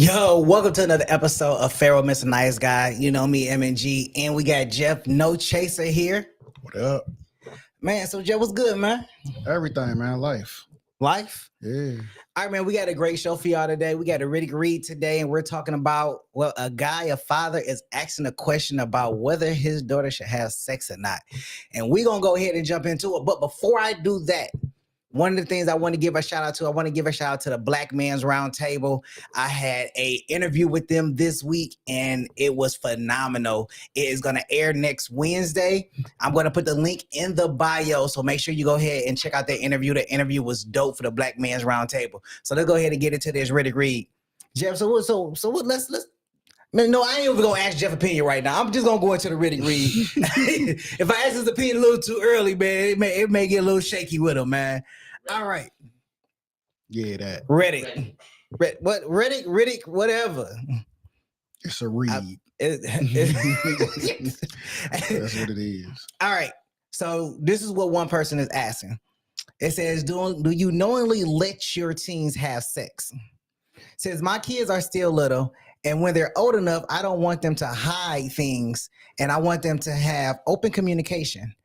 Yo, welcome to another episode of Pharaoh Mr. Nice Guy. You know me, M&G, and we got Jeff No Chaser here. What up? Man, so Jeff, what's good, man? Everything, man. Life. All Yeah. right, man, we got a great show for y'all today. We got a Riddick Read today, and we're talking about, well, a father is asking a question about whether his daughter should have sex or not. And we're going to go ahead and jump into it. But before I do that, one of the things I want to give a shout out to the Black Man's Roundtable. I had an interview with them this week, and it was phenomenal. It is going to air next Wednesday. I'm going to put the link in the bio, so make sure you go ahead and check out that interview. The interview was dope for the Black Man's Roundtable. So let's go ahead and get into this Riddick Read. Jeff, so what? Let's. Man, no, I ain't even gonna ask Jeff's opinion right now. I'm just gonna go into the Riddick Read. If I ask his opinion a little too early, man, it may get a little shaky with him, man. All right. Yeah, that. Riddick, whatever. It's a read. That's what it is. All right. So this is what one person is asking. It says, do you knowingly let your teens have sex? It says, my kids are still little, and when they're old enough, I don't want them to hide things, and I want them to have open communication.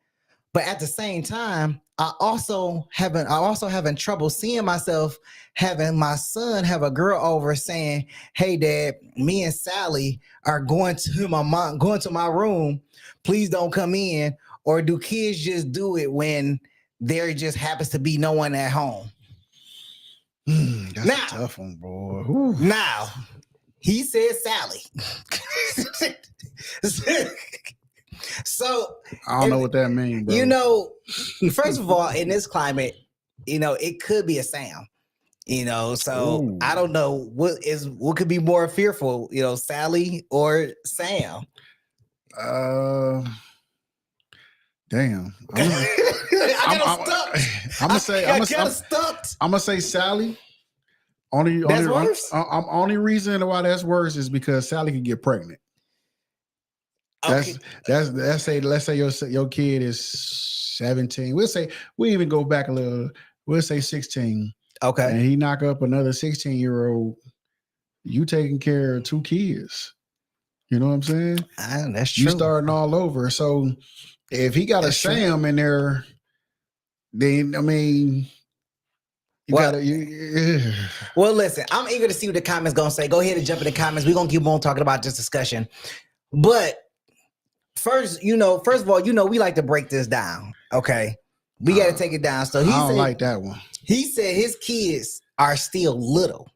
But at the same time, I also having trouble seeing myself having my son have a girl over saying, "Hey, Dad, me and Sally are going to my room. Please don't come in." Or do kids just do it when there just happens to be no one at home? That's a tough one, boy. Whew. Now, he said Sally. So I don't know what that means, bro. You know, first of all, in this climate, it could be a Sam. So Ooh. I don't know what could be more fearful, Sally or Sam. Damn. I'm gonna say Sally. Worse? Only reason why that's worse is because Sally can get pregnant. Okay. Let's say your kid is 17. We even go back a little. We'll say 16. Okay. And he knock up another 16-year-old. You taking care of two kids. You know what I'm saying? That's true. You starting all over. So if he got a Sam in there, then I mean, Well, listen, I'm eager to see what the comments gonna say. Go ahead and jump in the comments. We're gonna keep on talking about this discussion. But first of all, we like to break this down. Okay. We got to take it down. So I don't like that one. He said his kids are still little.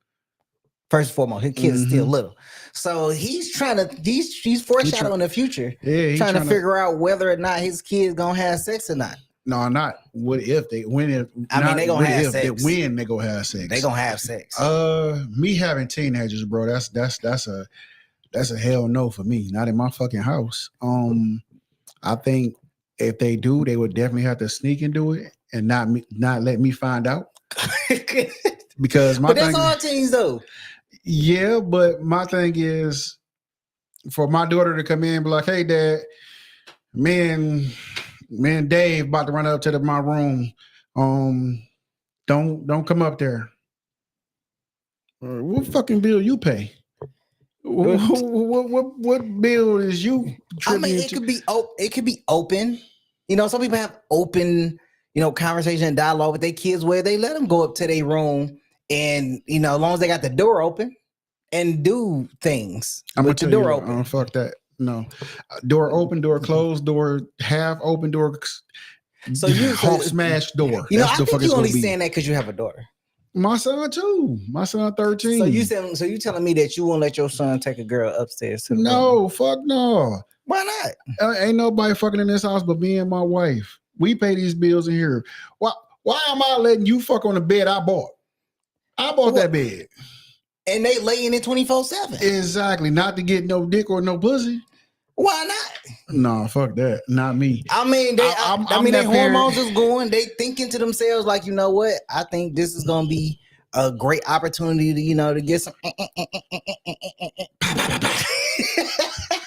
First and foremost, his kids are still little. So he's foreshadowing the future. Yeah, he's trying to figure out whether or not his kids gonna have sex or not. No, not what if they when if they gonna have sex. When they gonna have sex. They gonna have sex. Me having teenagers, bro, that's a hell no for me. Not in my fucking house. I think if they do, they would definitely have to sneak and do it and not let me find out. Because but that's all teens though. Yeah, but my thing is for my daughter to come in and be like, "Hey, Dad, me and Dave about to run up to my room. Don't come up there. What fucking bill you pay? What bill is you? I mean, it could be open. Some people have open, conversation and dialogue with their kids where they let them go up to their room and as long as they got the door open and do things with the door open. Fuck that. No, door open, door closed, door half open, door. So you smash door. I think you only saying that because you have a daughter. My son too. My son 13. So you telling me that you won't let your son take a girl upstairs to the room? Fuck no. Why not? Ain't nobody fucking in this house but me and my wife. We pay these bills in here. Why am I letting you fuck on the bed I bought? I bought that bed. And they laying it 24/7. Exactly. Not to get no dick or no pussy. Why not? No, fuck that. Not me. I mean, their hormones is going. They thinking to themselves like, you know what? I think this is gonna be a great opportunity to, to get some.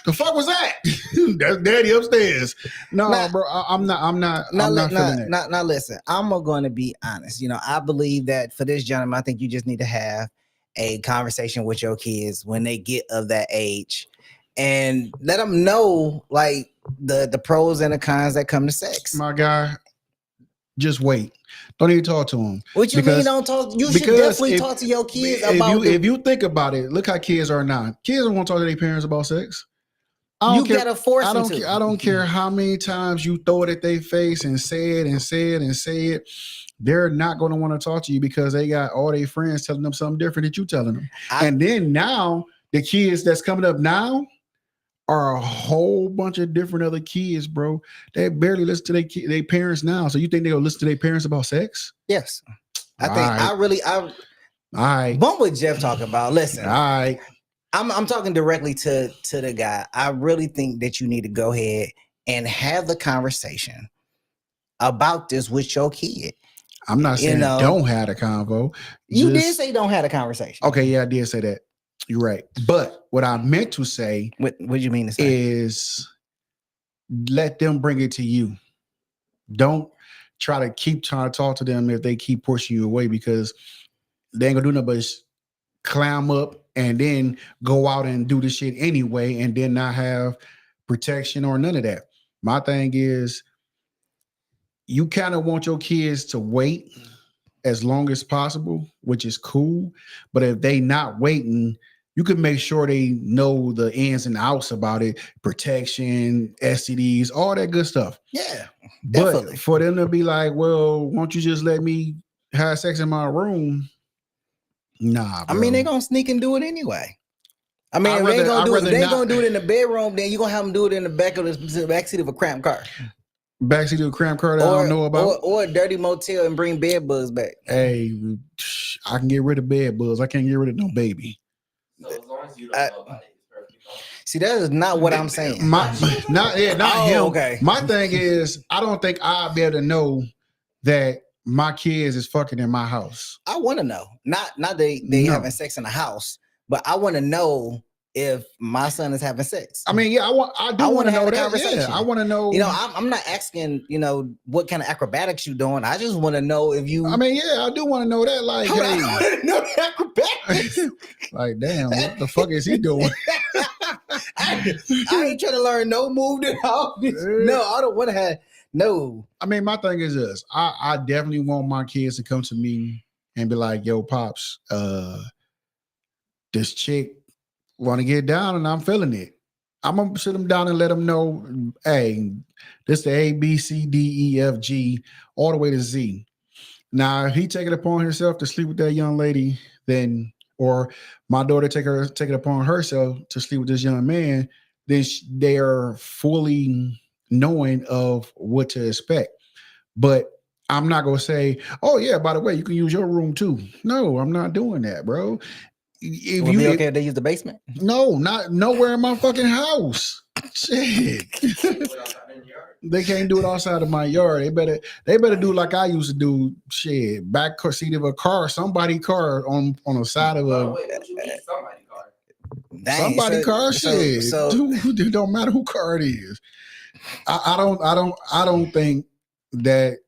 The fuck was that? That's Daddy upstairs. No, bro, I'm not feeling that. Now, listen. I'm going to be honest. I believe that for this gentleman, I think you just need to have a conversation with your kids when they get of that age, and let them know like the pros and the cons that come to sex. My guy, just wait. Don't even talk to them. What you mean don't talk? You should definitely talk to your kids about if you think about it, look how kids are now. Kids don't want to talk to their parents about sex. You gotta force them to. I don't care how many times you throw it at their face and say it and say it and say it. They're not going to want to talk to you because they got all their friends telling them something different that you telling them. And then now the kids that's coming up now are a whole bunch of different other kids, bro. They barely listen to their parents now. So you think they'll listen to their parents about sex? Yes. I think all right. Bump with Jeff talking about. Listen. All right. I'm talking directly to the guy. I really think that you need to go ahead and have the conversation about this with your kid. I'm not saying don't have a convo. You did say don't have a conversation. Okay, yeah, I did say that. You're right. But what I meant to say, what you mean to say, is let them bring it to you. Don't try to keep trying to talk to them if they keep pushing you away, because they ain't gonna do nothing but climb up and then go out and do the shit anyway, and then not have protection or none of that. My thing is, you kind of want your kids to wait as long as possible, which is cool. But if they not waiting, you can make sure they know the ins and outs about it, protection, STDs, all that good stuff. Yeah, definitely. But for them to be like, well, won't you just let me have sex in my room? Nah, bro. I mean, they're going to sneak and do it anyway. I mean, if they ain't going to do it in the bedroom, then you're going to have them do it in the backseat of a cramped car. Backseat of a cramped car that I don't know about? Or a dirty motel and bring bed bugs back. Hey, I can get rid of bed bugs. I can't get rid of no baby. So as long as you don't know about it, it's perfectly fine. See, that is not what I'm saying. Not him. Okay. My thing is, I don't think I'll be able to know that my kids is fucking in my house. I want to know. Not they having sex in the house, but I want to know if my son is having sex. I mean, yeah, I do want to know that. Yeah, I want to know. I'm not asking, what kind of acrobatics you doing. I just want to know if you. I mean, yeah, I do want to know that. Like, hey, I want to know the acrobatics. Like, damn, what the fuck is he doing? I ain't trying to learn no move that No, I don't want to have no. I mean, my thing is this. I definitely want my kids to come to me and be like, yo, Pops, this chick want to get down and I'm feeling it. I'm gonna sit them down and let them know, hey, this the A, B, C, D, E, F, G, all the way to Z. Now, if he take it upon himself to sleep with that young lady, then, or my daughter take it upon herself to sleep with this young man, then they are fully knowing of what to expect. But I'm not gonna say, oh yeah, by the way, you can use your room too. No, I'm not doing that, bro. Would it be okay if they use the basement? No, not nowhere in my fucking house. Shit. They can't do it outside of my yard. They better do like I used to do. Shit, back seat of a car, somebody car on the side of a somebody car. Shit, dude, it don't matter who car it is. I don't think that.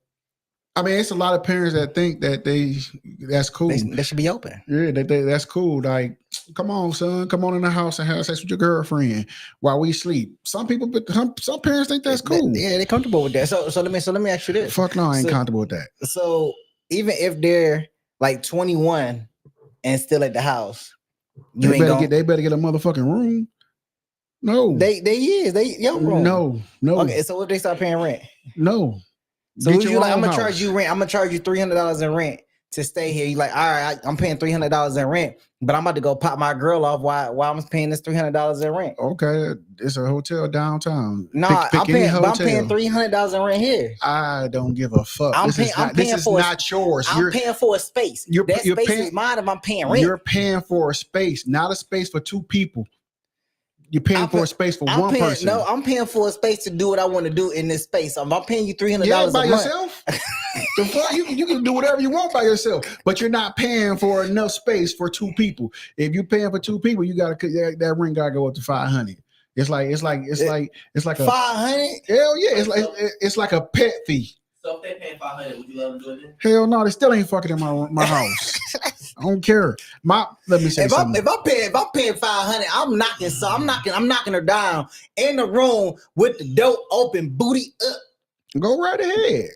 I mean, it's a lot of parents that think that that's cool. They should be open. Yeah, that's cool. Like, come on, son, come on in the house and have sex with your girlfriend while we sleep. Some people, but some parents think that's cool. Yeah, they're comfortable with that. So let me ask you this. Fuck no, I ain't comfortable with that. So even if they're like 21 and still at the house, they better get a motherfucking room. No, they your room. No. Okay, so if they start paying rent? No. So you like, I'm gonna charge you rent. I'm gonna charge you $300 in rent to stay here. You like, all right, I'm paying $300 in rent, but I'm about to go pop my girl off while I'm paying this $300 in rent. Okay, it's a hotel downtown. No, I'm paying $300 in rent here. I don't give a fuck. This is not yours. I'm paying for a space. That space is mine if I'm paying rent. You're paying for a space, not a space for two people. You're paying for a space for one person. No, I'm paying for a space to do what I want to do in this space. I'm paying you $300 by a yourself. The fuck, you can do whatever you want by yourself, but you're not paying for enough space for two people. If you're paying for two people, you gotta that rent gotta go up to $500. It's like a 500. Hell yeah, it's like a pet fee. So if they paying 500, would you let them do it? Hell no, they still ain't fucking in my house. I don't care. Let me say something. If I'm paying 500, I'm knocking her down in the room with the door open, booty up. Go right ahead.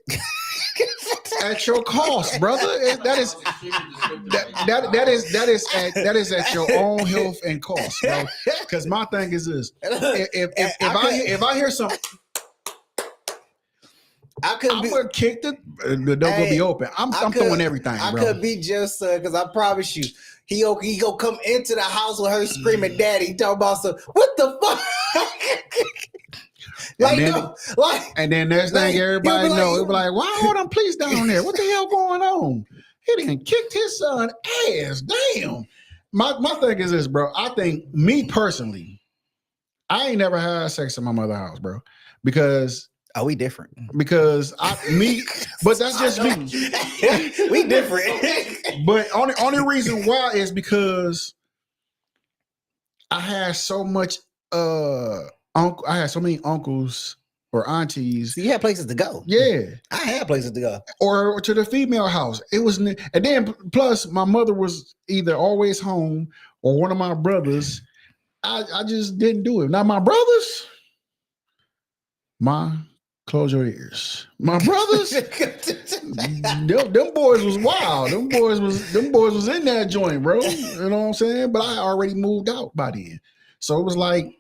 At your cost, brother. That is at your own health and cost, bro. Because my thing is this: if I hear something, I'm gonna kick the door gonna be open. I'm throwing everything, bro. I could be just because I promise you, he go come into the house with her screaming, "Daddy!" Talking about some what the fuck. And then next thing everybody know, it'll be like, why all them police down there? What the hell going on? He done kicked his son ass. Damn. My thing is this, bro. I think me personally, I ain't never had sex in my mother's house, bro. Because we different. Because but that's just me. We different. But only reason why is because I had so much I had so many uncles or aunties. So you had places to go. Yeah. I had places to go. Or to the female house. It was, and then plus my mother was either always home or one of my brothers. I just didn't do it. Now my brothers, close your ears. My brothers, them boys was wild. Them boys was in that joint, bro. You know what I'm saying? But I already moved out by then. So it was like,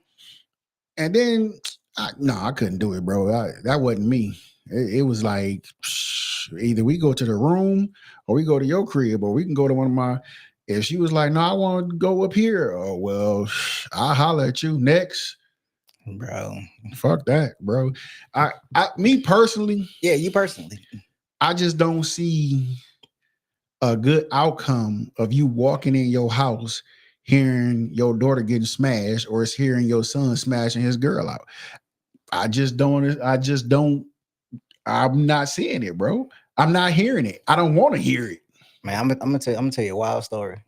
and then, I couldn't do it, bro. That wasn't me. It was like, either we go to the room or we go to your crib or we can go to one of my, if she was like, no, I want to go up here. Oh, well, I'll holler at you next. Bro. Fuck that, bro. Me personally. Yeah, you personally. I just don't see a good outcome of you walking in your house hearing your daughter getting smashed or it's hearing your son smashing his girl out. I'm not seeing it, bro. I'm not hearing it. I don't want to hear it. Man, I'm gonna tell you a wild story.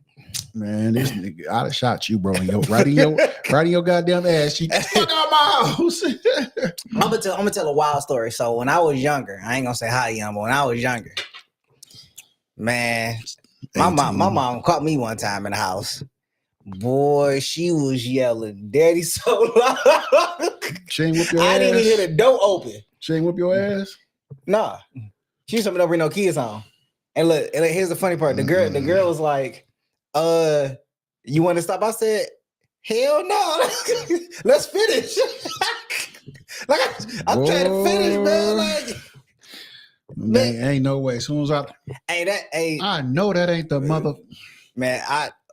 Man, this nigga, I'd have shot you, bro. Right in your goddamn ass. Fuck out my house. I'm gonna tell a wild story. So when I was younger, I ain't gonna say how young, but when I was younger, man, my mom caught me one time in the house. Boy, she was yelling, "Daddy!" so loud. She ain't whoop your ass. I didn't even hear the door open. She ain't whoop your ass. Nah, she was coming over no kids on. And look, here's the funny part. The girl was like, "You want to stop?" I said, "Hell no, let's finish." Like I'm trying to finish, man. Like, man, ain't no way. As soon as I know that ain't the mother. Man,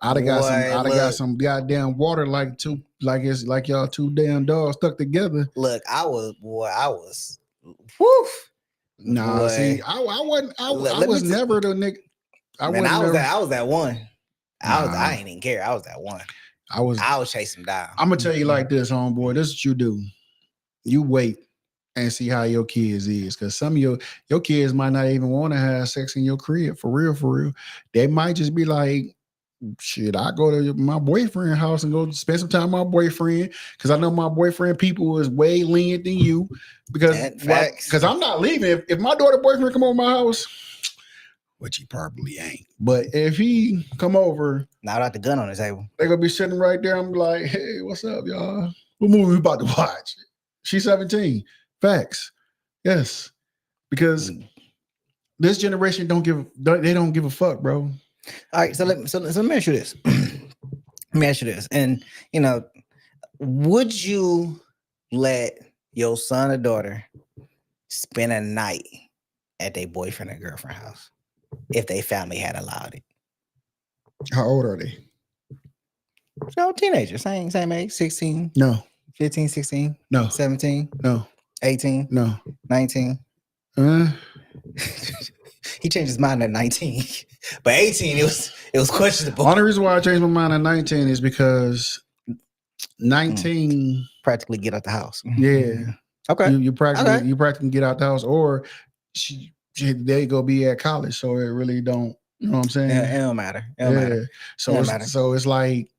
I'd have got some goddamn water like y'all two damn dogs stuck together. Look, I was whew. Nah, boy. See, I wasn't. I was never the nigga. I was that one. I ain't even care. I was that one. I was chasing him down. I'm gonna tell you like this, homeboy. This is what you do. You wait and see how your kids is, because some of your kids might not even want to have sex in your crib for real. They might just be like, shit, I go to my boyfriend's house and go spend some time with my boyfriend, because I know my boyfriend people is way lenient than you, because I'm not leaving. If my daughter boyfriend come over my house, which he probably ain't, but if he come over, now without the gun on the table, they gonna be sitting right there. I'm like, hey, what's up, y'all? What movie we about to watch? She's 17. Facts. Yes. Because this generation don't give a fuck, bro. All right, so let me ask you this. Let me ask you this. And would you let your son or daughter spend a night at their boyfriend or girlfriend house if their family had allowed it? How old are they? So teenagers, same age, 16. No. 15, 16. No. 17. No. 18. No. 19. He changed his mind at 19, but 18 it was questionable. Only reason why I changed my mind at 19 is because 19 practically get out the house. Yeah. Okay. You practically get out the house, or they go be at college, so it really don't. You know what I'm saying? Yeah, it don't matter. It don't matter. So it's like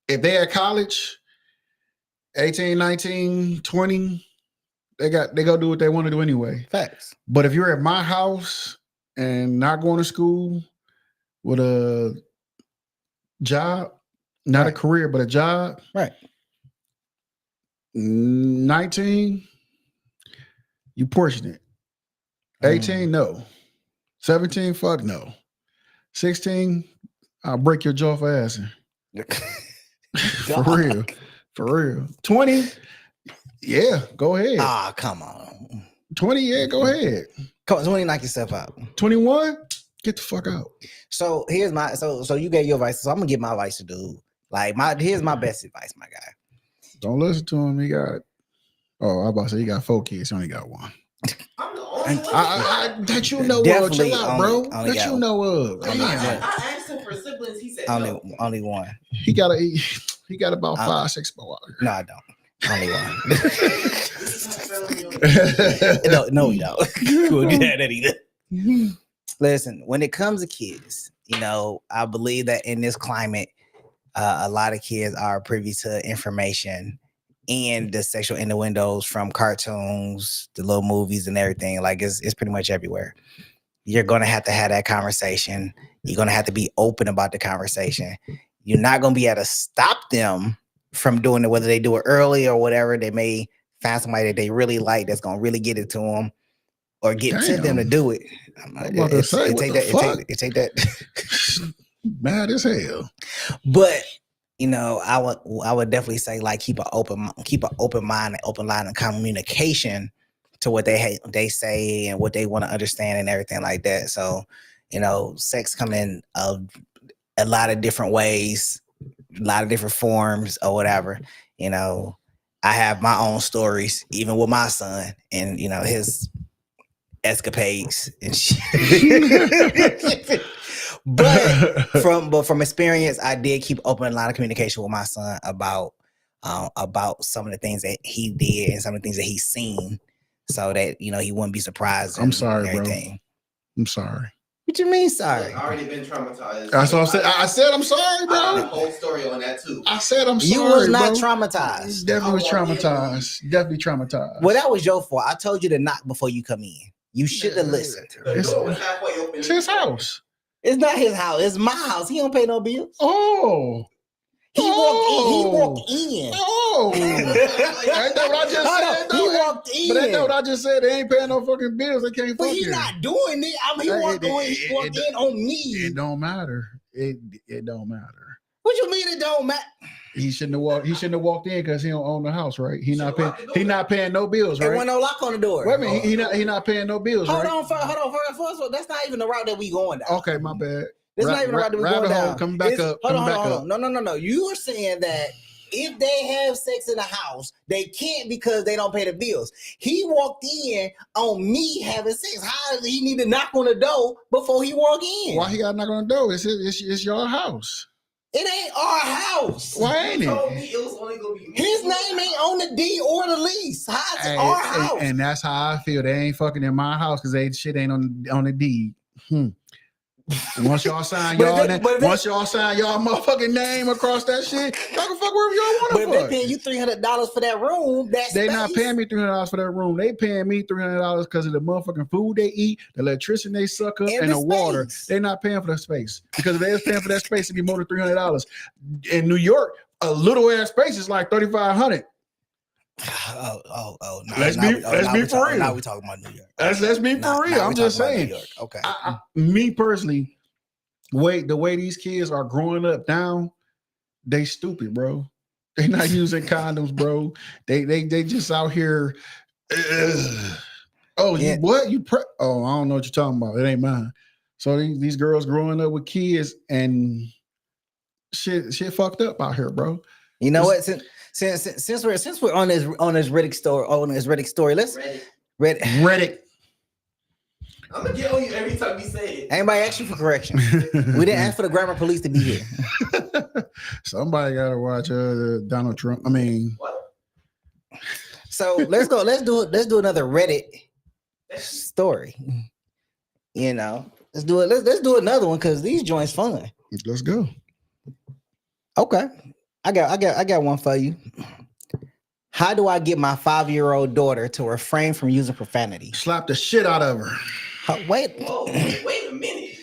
if they at college, 18, 19, 20. they go do what they want to do anyway. Facts. But if you're at my house and not going to school with a job, not a career, but a job, right? 19, you pushing it. 18, no. 17, fuck no. 16, I'll break your jaw for assing. For real. For real. 20, yeah, go ahead. Ah, come on. 20, yeah, go ahead. Come on, 20, knock yourself out. 21, get the fuck out. So here's my so you gave your advice. So I'm gonna give my advice to dude. Like here's my best advice, my guy. Don't listen to him. He got I was about to say he got 4 kids, he only got 1. I'm the only one. That you know of. Chill out, bro. That you know of. I asked him for siblings. He said only one. He got about 5, 6 more. No, I don't. Only one. no, we don't. We'll do that either. Listen, when it comes to kids, I believe that in this climate, a lot of kids are privy to information and the sexual innuendos from cartoons, the little movies and everything. Like it's pretty much everywhere. You're going to have that conversation. You're going to have to be open about the conversation. You're not going to be able to stop them from doing it, whether they do it early or whatever. They may find somebody that they really like that's going to really get it to them or get to them to do it. It take that. Mad as hell. But I would definitely say like keep an open mind and open line of communication to what they say and what they want to understand and everything like that. So, sex come in a lot of different ways, a lot of different forms or whatever. I have my own stories, even with my son and his escapades and shit. But from experience, I did keep open line of communication with my son about some of the things that he did and some of the things that he's seen, so that he wouldn't be surprised. I'm sorry, bro. I'm sorry. What you mean sorry? I've already been traumatized. That's what I said. I said I'm sorry, bro. I got a whole story on that too. I said I'm sorry. You was not bro. traumatized. Definitely was traumatized. Definitely traumatized. Well, that was your fault. I told you to knock before you come in. You should have listened. The door was halfway open. It's his house. It's not his house. It's my house. He don't pay no bills. Oh. He walked in. Oh. Ain't that what I just said? He walked in. But ain't that what I just said? They ain't paying no fucking bills. They can't fuck But he's not doing it. He walked in on me. It don't matter. It don't matter. What you mean it don't matter? He shouldn't have walked in because he don't own the house, right? He not paying no bills, right? There wasn't no lock on the door. Wait a minute, he not paying no bills, right? Hold on. First of all, that's not even the route that we going down. Okay, my bad. That's not even the route that we going down. Come back up. Hold on. No. You are saying that if they have sex in the house, they can't because they don't pay the bills. He walked in on me having sex. How does he need to knock on the door before he walk in? Why he got to knock on the door? It's your house. It ain't our house. Why ain't it? Told me it was only gonna be His name ain't on the deed or the lease. How's it our house? And that's how I feel. They ain't fucking in my house because they shit ain't on the deed. Once y'all sign y'all motherfucking name across that shit, y'all can fuck wherever y'all want to fuck. But if they paying you $300 for that room, they not paying me $300 for that room. They paying me $300 because of the motherfucking food they eat, the electricity they suck up, and the water. They not paying for the space. Because if they was paying for that space, it'd be more than $300. In New York, a little ass space is like $3,500. Oh. Let's be for real. Now we talking about New York. Let's be for real. I'm just saying. Okay. Me personally, the way these kids are growing up now, they stupid, bro. They not using condoms, bro. They just out here. You what? I don't know what you're talking about. It ain't mine. So these girls growing up with kids and shit fucked up out here, bro. You know what? Since we're on this Riddick story, let's Riddick. I'm gonna get on you every time you say it. Anybody ask you for correction? We didn't ask for the grammar police to be here. Somebody gotta watch Donald Trump. I mean, what? So let's go. Let's do another Reddit story. Let's do it. Let's do another one because these joints fun. Let's go. Okay. I got one for you. How do I get my 5-year-old daughter to refrain from using profanity? Slap the shit out of her. Wait. Whoa, wait a minute.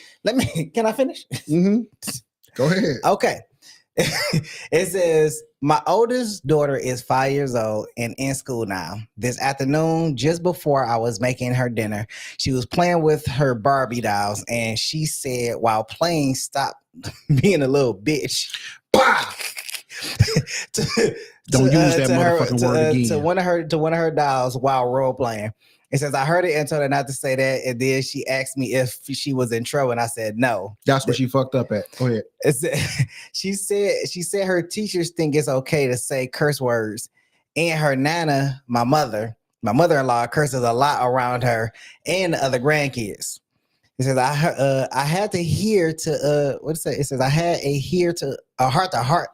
Can I finish? Go ahead. Okay. It says, my oldest daughter is 5 years old and in school now. This afternoon, just before I was making her dinner, she was playing with her Barbie dolls, and she said while playing, "Stop being a little bitch." Bah! Don't use that motherfucking word again. To one of her dolls while role playing. It says, I heard it and told her not to say that. And then she asked me if she was in trouble, and I said no. That's what she fucked up at. Go ahead. She said her teachers think it's okay to say curse words, and her nana, my mother-in-law, curses a lot around her and the other grandkids. It says I had to hear to what it says. I had a heart-to-heart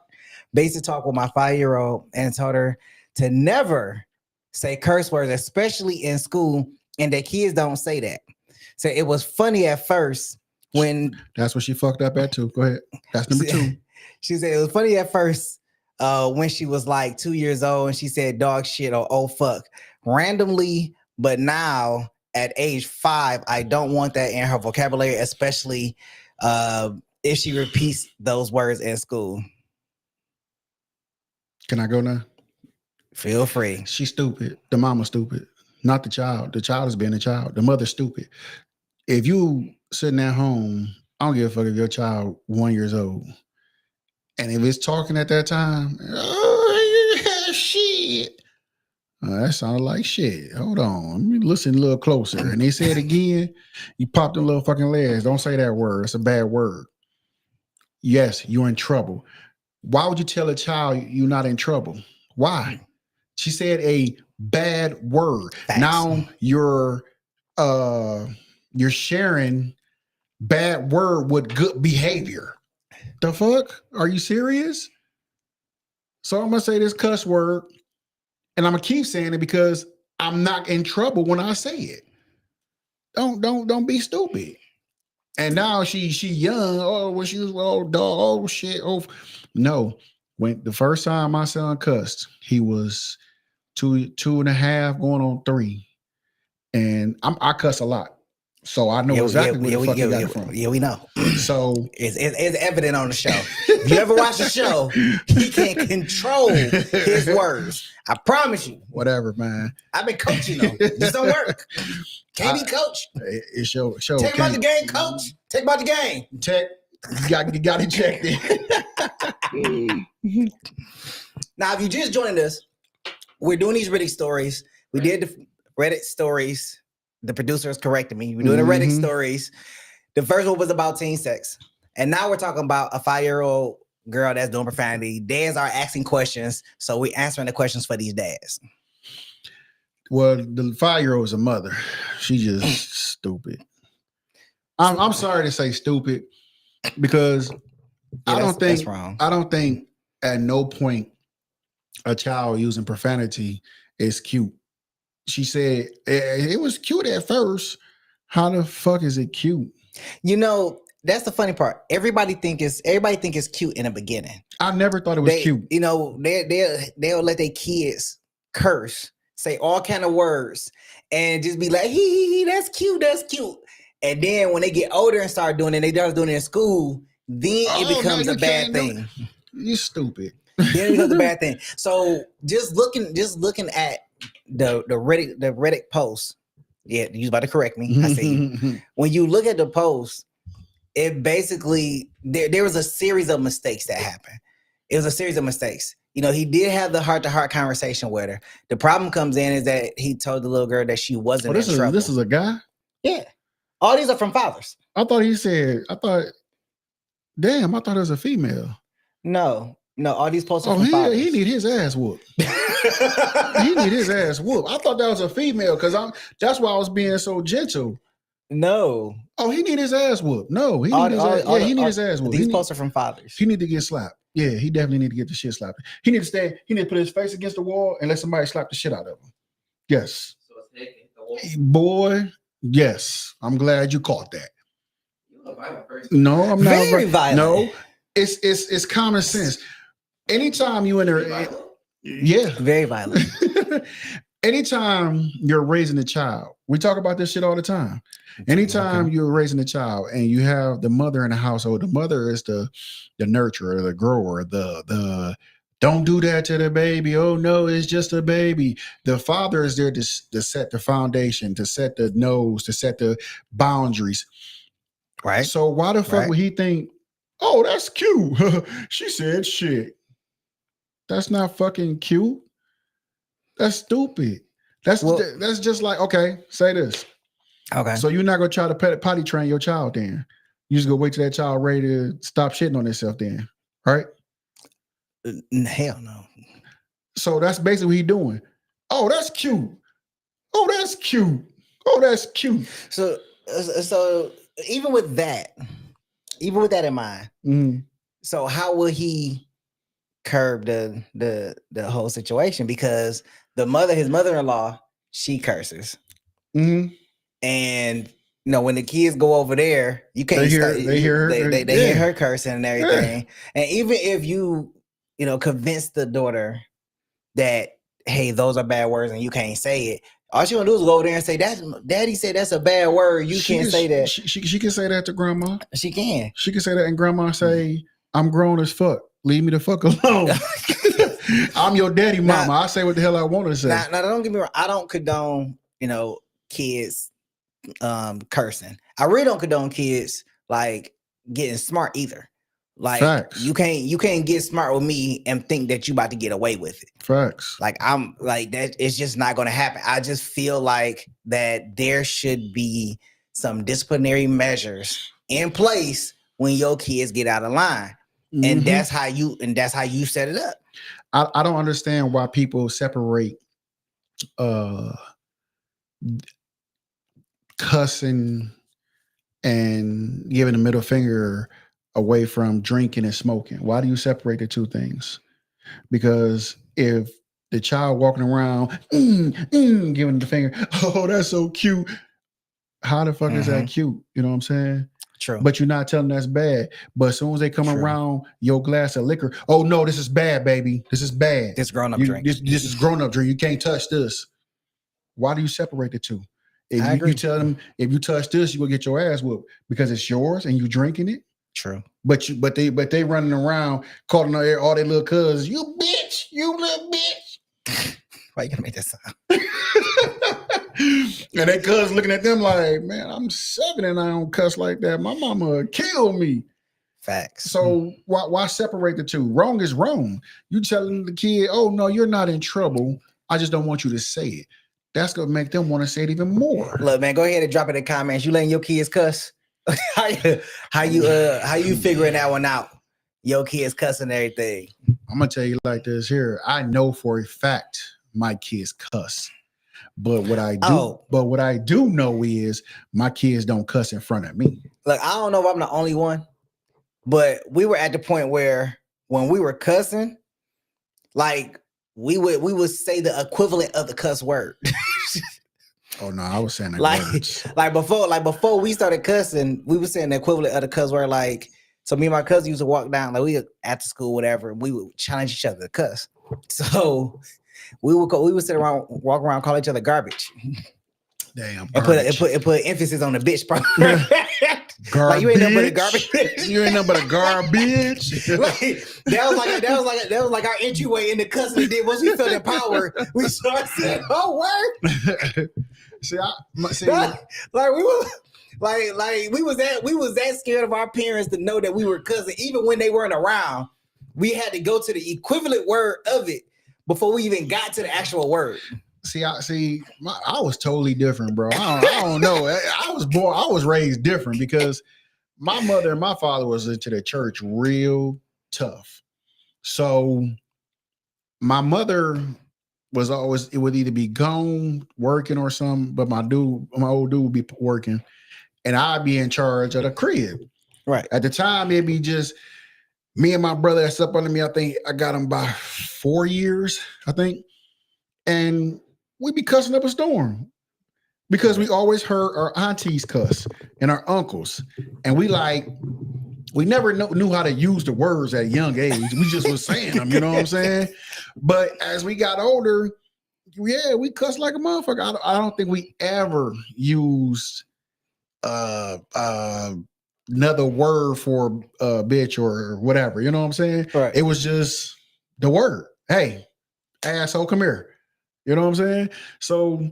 basic talk with my 5-year-old and told her to never say curse words, especially in school, and that kids don't say that. So it was funny at first when that's what she fucked up at too. Go ahead. That's number 2. She said it was funny at first when she was like 2 years old and she said dog shit or oh fuck randomly, but now at age 5, I don't want that in her vocabulary, especially if she repeats those words in school. Can I go now? Feel free. She's stupid. The mama's stupid, not the child. The child is being a child. The mother's stupid. If you sitting at home, I don't give a fuck if your child 1 year old, and if it's talking at that time, oh, shit. That sounded like shit. Hold on. Let me listen a little closer. And they say it again. You pop them little fucking legs. Don't say that word. It's a bad word. Yes, you're in trouble. Why would you tell a child you're not in trouble? Why? She said a bad word. Facts. Now you're sharing bad word with good behavior. The fuck? Are you serious? So I'm gonna say this cuss word, and I'm gonna keep saying it because I'm not in trouble when I say it. Don't be stupid. And now she young. Oh, when she was dog. Oh shit. Oh no. When the first time my son cussed, he was 2.5 going on 3, and I cuss a lot, so I know exactly where the fuck you got it from. Yeah, we know. So it's evident on the show. If you ever watch the show, he can't control his words. I promise you. Whatever, man. I've been coaching them. This don't work. Can't be coach. It's show. Take him out the game, coach. Take him out the game. You got it checked in. Now, if you just joined us, we're doing these Reddit stories. We did the Reddit stories. The producer is correcting me. We're doing the Reddit stories. The first one was about teen sex. And now we're talking about a 5-year-old girl that's doing profanity. Dads are asking questions. So we're answering the questions for these dads. Well, the 5-year-old is a mother. She's just stupid. I'm sorry to say stupid because I don't think at no point a child using profanity is cute. She said it was cute at first. How the fuck is it cute? You know, that's the funny part. Everybody think it's cute in the beginning. I never thought it was cute. You know, they'll let their kids curse, say all kind of words, and just be like, hee, that's cute. And then when they get older and start doing it, they start doing it in school, then it becomes a bad thing. You stupid. Then it becomes a bad thing. So just looking at the Reddit post. Yeah, you was about to correct me. I see. When you look at the post, it basically there was a series of mistakes that happened. It was a series of mistakes. You know, he did have the heart-to-heart conversation with her. The problem comes in is that he told the little girl that she wasn't in trouble. This is a guy? Yeah. All these are from fathers. I thought it was a female. No, all these posts are from fathers. He need his ass whooped. He need his ass whooped. I thought that was a female because that's why I was being so gentle. No. Oh, he need his ass whooped. No, he need his ass whooped. These posts are from fathers. He need to get slapped. Yeah, he definitely need to get the shit slapped. He need to put his face against the wall and let somebody slap the shit out of him. Yes. Boy, yes. I'm glad you caught that. You're a violent person. No, I'm not. Very violent. No, it's common sense. Anytime you in there, Yeah. Very violent. Anytime you're raising a child, we talk about this shit all the time. Anytime you're raising a child and you have the mother in the household, the mother is the nurturer, the grower, the don't do that to the baby. Oh no, it's just a baby. The father is there to set the foundation, to set the nose, to set the boundaries. Right. So why the fuck would he think, oh, that's cute? She said shit. That's not fucking cute. That's stupid. That's just like, okay, say this. Okay. So you're not gonna try to potty train your child then. You just go wait till that child ready to stop shitting on themselves then, right? Hell no. So that's basically what he's doing. Oh, that's cute. Oh, that's cute. Oh, that's cute. So even with that in mind, so how will he curb the whole situation? Because his mother-in-law, she curses, and when the kids go over there, you can't they hear her cursing and everything. And even if you convince the daughter that, hey, those are bad words and you can't say it, all she gonna do is go over there and say, "That's Daddy said that's a bad word. You can't say that." She can say that to grandma. She can. She can say that, and grandma say, "I'm grown as fuck. Leave me the fuck alone. I'm your daddy, mama. I say what the hell I want to say." Now, don't get me wrong. I don't condone, kids cursing. I really don't condone kids like getting smart either. Like Facts. you can't get smart with me and think that you about to get away with it. Facts. Like I'm like that. It's just not going to happen. I just feel like that there should be some disciplinary measures in place when your kids get out of line. And that's how you set it up. I don't understand why people separate cussing and giving the middle finger away from drinking and smoking. Why do you separate the two things? Because if the child walking around giving the finger, oh, that's so cute. How the fuck is that cute? You know what I'm saying? True. But you're not telling them that's bad. But as soon as they come around your glass of liquor, oh no, this is bad, baby. This is bad. This grown-up drink. This is grown-up drink. You can't touch this. Why do you separate the two? If you tell them, if you touch this, you will get your ass whooped because it's yours and you drinking it. True. But they running around calling all their little cousins, you bitch, you little bitch. Why you gonna make that sound? And they cousins looking at them like, man, I'm 7 and I don't cuss like that. My mama kill me. Facts. So why separate the two? Wrong is wrong. You telling the kid, oh no, you're not in trouble. I just don't want you to say it. That's gonna make them want to say it even more. Look, man, go ahead and drop it in the comments. You letting your kids cuss? how you figuring that one out? Your kids cussing everything. I'm gonna tell you like this here. I know for a fact my kids cuss. But what I do know is my kids don't cuss in front of me. Look, I don't know if I'm the only one, but we were at the point where when we were cussing, like we would say the equivalent of the cuss word. Oh no, I was saying that like before we started cussing, we were saying the equivalent of the cuss word. Like, so me and my cousin used to walk down, like we were after school, whatever, and we would challenge each other to cuss. So we would sit around, walk around, call each other garbage. Damn, and put emphasis on the bitch part. Garbage. Like, you ain't nothing but a garbage. You ain't nothing but a garbage. Like, that was like our entryway into cussing. Then once we felt the power, we started saying, "Oh, word." See, like we were. Like we was that scared of our parents to know that we were cussing, even when they weren't around. We had to go to the equivalent word of it before we even got to the actual word. I was totally different, bro. I don't know. I was raised different because my mother and my father was into the church real tough. So my mother was always, it would either be gone working or something, but my old dude would be working and I'd be in charge of the crib. Right. At the time, it'd be just me and my brother that's up under me. I think I got him by 4 years, I think. And we'd be cussing up a storm because we always heard our aunties cuss and our uncles. And we like, we never knew how to use the words at a young age. We just was saying them, you know what I'm saying? But as we got older, yeah, we cuss like a motherfucker. I don't think we ever used another word for bitch or whatever. You know what I'm saying? Right. It was just the word. Hey, asshole, come here. You know what I'm saying? So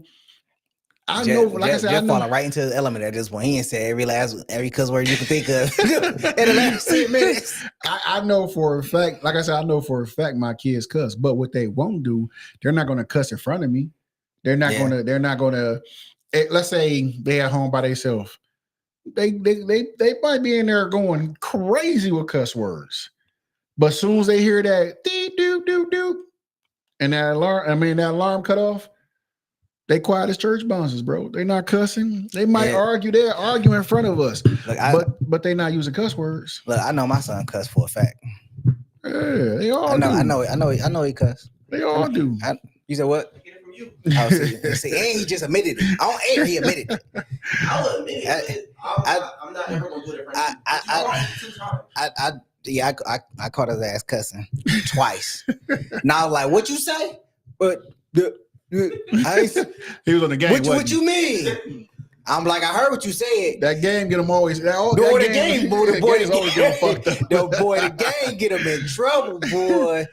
I know, like I said, I know. Falling right into the element at this point. He ain't said every cuss word you can think of in the last 10 minutes. I know for a fact, like I said, I know for a fact my kids cuss, but what they won't do, they're not going to cuss in front of me. They're not going to, let's say they at home by themselves. They might be in there going crazy with cuss words. But as soon as they hear that doo, and that alarm cut off, they quiet as church bouncers, bro. They not cussing. They might argue. They're arguing in front of us, but they not using cuss words. Look, I know my son cuss for a fact. Yeah, they all do. I know he cuss. They all do. You said what? I get it from you. Oh, see, and he just admitted it. On air, he admitted it. I'll admit it. I'm not ever gonna do it in front of you. I caught his ass cussing twice. Now I was like, what you say? But he was on the game. What you mean? I'm like, I heard what you said. That game get him always. The game get him in trouble, boy.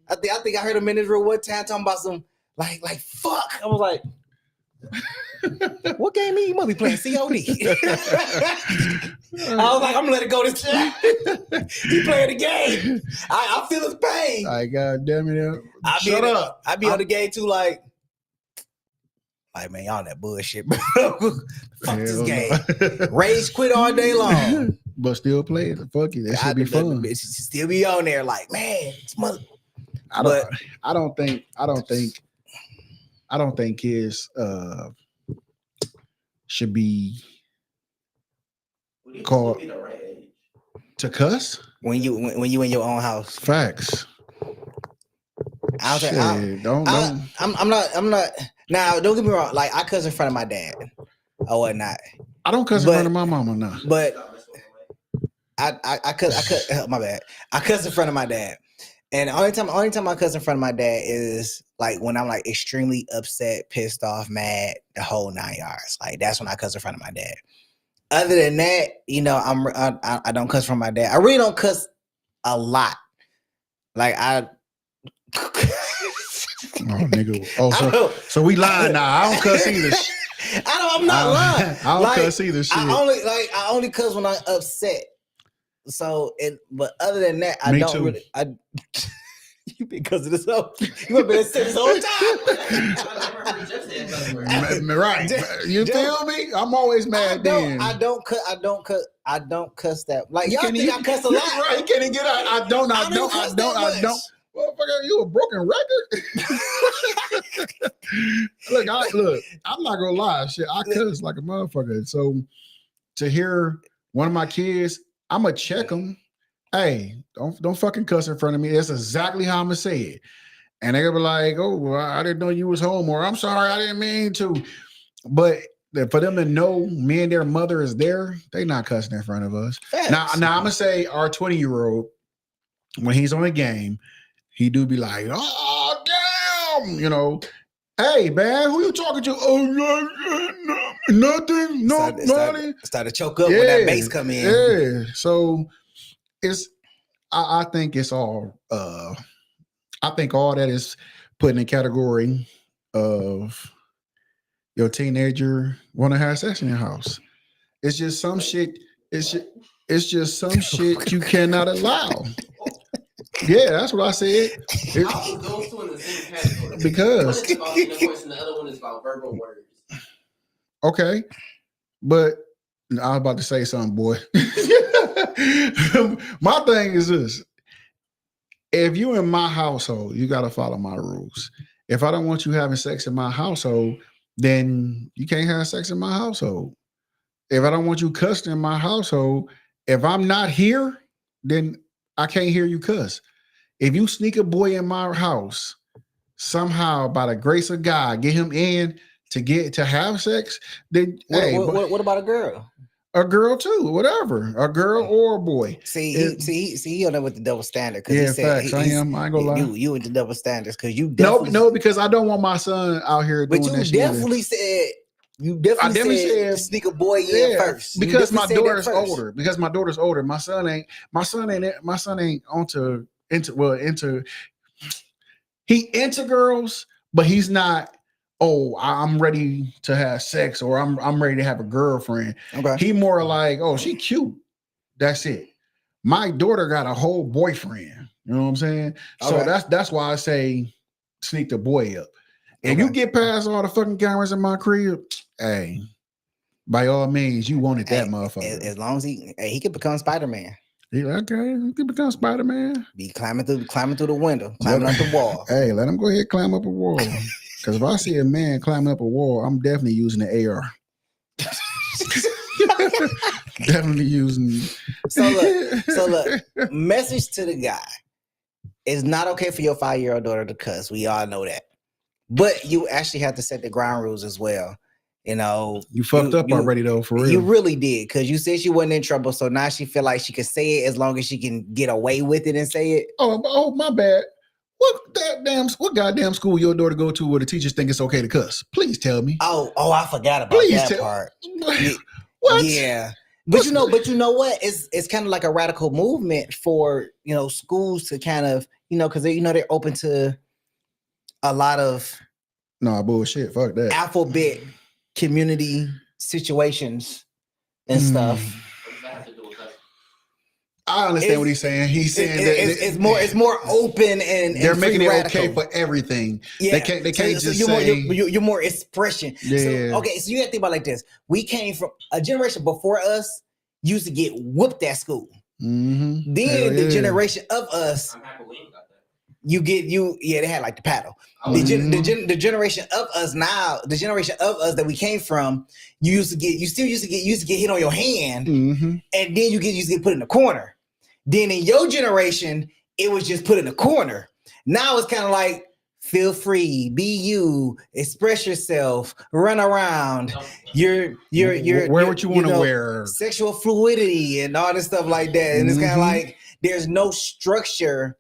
I think I heard him in this room one time talking about some like fuck. I was like, what game you must be playing COD? I was like, I'm gonna let it go this time. He playing the game. I feel his pain. Like, God damn it. Shut up. I be on the game too, like man, y'all that bullshit, bro. Fuck this game. Rage quit all day long. But still play it. Fuck it. That should be fun. It should still be on there, like, man, it's mother. I don't think kids should be called to cuss when you in your own house. Facts. I'm not. Now, don't get me wrong. Like, I cuss in front of my dad or whatnot. I don't cuss in front of my mama now. But I cuss. My bad. I cuss in front of my dad. And the only time I cuss in front of my dad is like when I'm like extremely upset, pissed off, mad, the whole 9 yards. Like, that's when I cuss in front of my dad. Other than that, you know, I don't cuss from my dad. I really don't cuss a lot. Like so we lying now. I don't cuss either. I'm not lying. I don't cuss either. Shit. I only cuss when I'm upset. So, but other than that, I don't really. You been cussing this up. You have been saying this whole time. Right. You feel me? I'm always mad. I don't cuss that. Like, y'all think I cuss a lot. Right. You can't even get out. I don't. Motherfucker, you a broken record? Look, I'm not gonna lie. Shit, I cuss like a motherfucker. So to hear one of my kids, I'm gonna check them. Hey, don't fucking cuss in front of me. That's exactly how I'm gonna say it. And they're gonna be like, oh, well, I didn't know you was home, or I'm sorry, I didn't mean to. But for them to know me and their mother is there, they not cussing in front of us. Now I'm gonna say our 20-year-old, when he's on a game, he do be like, oh, damn, you know, hey, man, who you talking to? Oh, nothing, nobody. Start to choke up when that bass come in. Yeah, so I think it's all, I think all that is put in the category of your teenager want to have sex in your house. It's just some shit, it's just some shit you cannot allow. Yeah, that's what I said. How are those two in the same category? Because one is about intercourse and the other one is about verbal words. Okay, but I was about to say something, boy. My thing is this: if you in my household, you got to follow my rules. If I don't want you having sex in my household, then you can't have sex in my household. If I don't want you cussing in my household, if I'm not here, then I can't hear you cuss. If you sneak a boy in my house, somehow by the grace of God, get him in to have sex, then what about a girl? A girl too, whatever. A girl or a boy. He don't know what the double standard. Because Yeah, he said facts. I am. I ain't gonna lie. You with the double standards because you No, definitely no, because I don't want my son out here But doing you that shit either. definitely said I definitely said to said, sneak a boy in yeah, first. You because definitely my said that daughter's first. older. Because my daughter's older. My son ain't onto into he into girls, but he's not. Oh, I'm ready to have sex, or I'm ready to have a girlfriend. Okay. He more like, oh, she cute. That's it. My daughter got a whole boyfriend. You know what I'm saying? So Okay. that's why I say sneak the boy up. If Okay. you get past all the fucking cameras in my crib, hey, by all means, you wanted that motherfucker. As long as he could become Spider-Man. He like, okay, he can become Spider-Man. Be climbing through the window, climbing up the wall. Hey, let him go ahead and climb up a wall. Because if I see a man climbing up a wall, I'm definitely using the AR. Definitely using. So look, message to the guy. It's not okay for your 5-year-old daughter to cuss. We all know that. But you actually have to set the ground rules as well. You know, you fucked up already though, for real. You really did, because you said she wasn't in trouble, so now she feel like she can say it as long as she can get away with it and say it. Oh, my bad. What goddamn school your daughter go to where the teachers think it's okay to cuss? Please tell me. Oh, I forgot about that part. What? Yeah. But you know what? It's kind of like a radical movement for, schools to kind of, because they're open to a lot of bullshit. Fuck that. alphabet community situations and stuff. I understand what he's saying. He's saying that it's more open and they're making it radical. okay for everything. Yeah, they can't just you're more expression. Yeah. So you have to think about it like this. We came from a generation before us used to get whooped at school. Mm-hmm. Then the generation of us, they had like the paddle. The generation of us now, the generation of us that we came from, you still used to get hit on your hand, and then you used to get put in the corner. Then in your generation, it was just put in the corner. Now it's kind of like, feel free, be you, express yourself, run around. Wear what you want to wear, sexual fluidity and all this stuff like that. And it's kind of like there's no structure